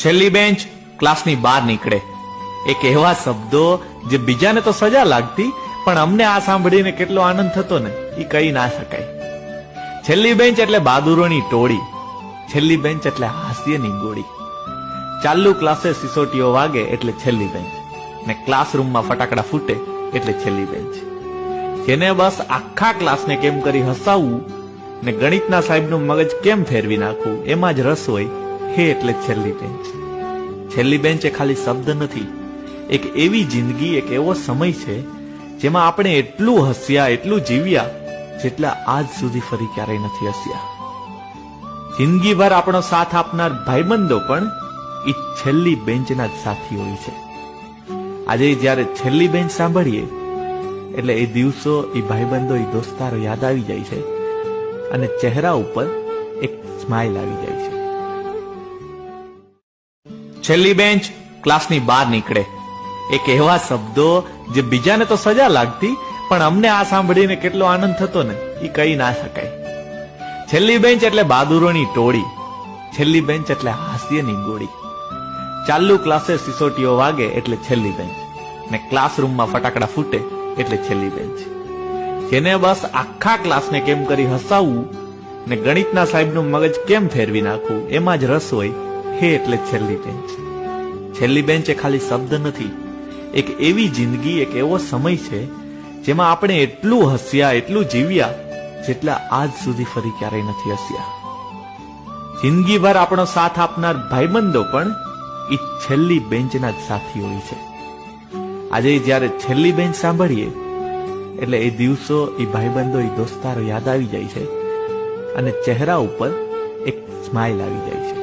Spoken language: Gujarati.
છેલ્લી બેન્ચ ક્લાસની બહાર નીકળે. એક એવા શબ્દો જે બીજાને તો સજા લાગતી, પણ અમને આ સાંભળીને કેટલો આનંદ થતો ને એ કહી ના શકાય. છેલ્લી બેન્ચ એટલે બહાદુરોની ટોળી, છેલ્લી બેન્ચ એટલે હાસ્યની ગોળી. ચાલુ ક્લાસે સિસોટીઓ વાગે એટલે છેલ્લી બેન્ચ, ને ક્લાસરૂમમાં ફટાકડા ફૂટે એટલે છેલ્લી બેન્ચ. જેને બસ આખા ક્લાસને કેમ કરી હસાવવું ને ગણિતના સાહેબનું મગજ કેમ ફેરવી નાખવું એમાં જ રસ હોય, હે એટલે છેલ્લી બેન્ચ. છેલ્લી બેન્ચ એ ખાલી શબ્દ નથી, એક એવી જિંદગી, એક એવો સમય છે જેમાં આપણે એટલું હસ્યા, એટલું જીવ્યા જેટલા આજ સુધી ફરી ક્યારેય નથી હસ્યા. જિંદગીભર આપણો સાથ આપનાર ભાઈબંધો પણ એ છેલ્લી બેન્ચના જ સાથી હોય છે. આજે જ્યારે છેલ્લી બેન્ચ સાંભળીએ એટલે એ દિવસો, એ ભાઈબંધો, એ દોસ્તારો યાદ આવી જાય છે અને ચહેરા ઉપર એક સ્માઇલ આવી જાય છે. છેલ્લી બેન્ચ ક્લાસની બહાર નીકળે. એક એવા શબ્દો જે બીજાને તો સજા લાગતી, પણ અમને આ સાંભળીને કેટલો આનંદ થતો ને એ કહી ના શકાય. છેલ્લી બેન્ચ એટલે બહાદુરોની ટોળી, છેલ્લી બેન્ચ એટલે હાસ્યની ગોળી. ચાલુ ક્લાસે સિસોટીઓ વાગે એટલે છેલ્લી બેન્ચ, ને ક્લાસરૂમમાં ફટાકડા ફૂટે એટલે છેલ્લી બેન્ચ. જેને બસ આખા ક્લાસને કેમ કરી હસાવવું ને ગણિતના સાહેબનું મગજ કેમ ફેરવી નાખવું એમાં જ રસ હોય, હે એટલે છેલ્લી બેન્ચ. છેલ્લી બેન્ચ એ ખાલી શબ્દ નથી, એક એવી જિંદગી, એક એવો સમય છે જેમાં આપણે એટલું હસ્યા, એટલું જીવ્યા જેટલા આજ સુધી ફરી ક્યારેય નથી હસ્યા. જિંદગીભર આપણો સાથ આપનાર ભાઈબંધો પણ એ છેલ્લી બેન્ચના જ સાથી હોય છે. આજે જ્યારે છેલ્લી બેન્ચ સાંભળીએ એટલે એ દિવસો, એ ભાઈબંધો, એ દોસ્તારો યાદ આવી જાય છે અને ચહેરા ઉપર એક સ્માઇલ આવી જાય છે.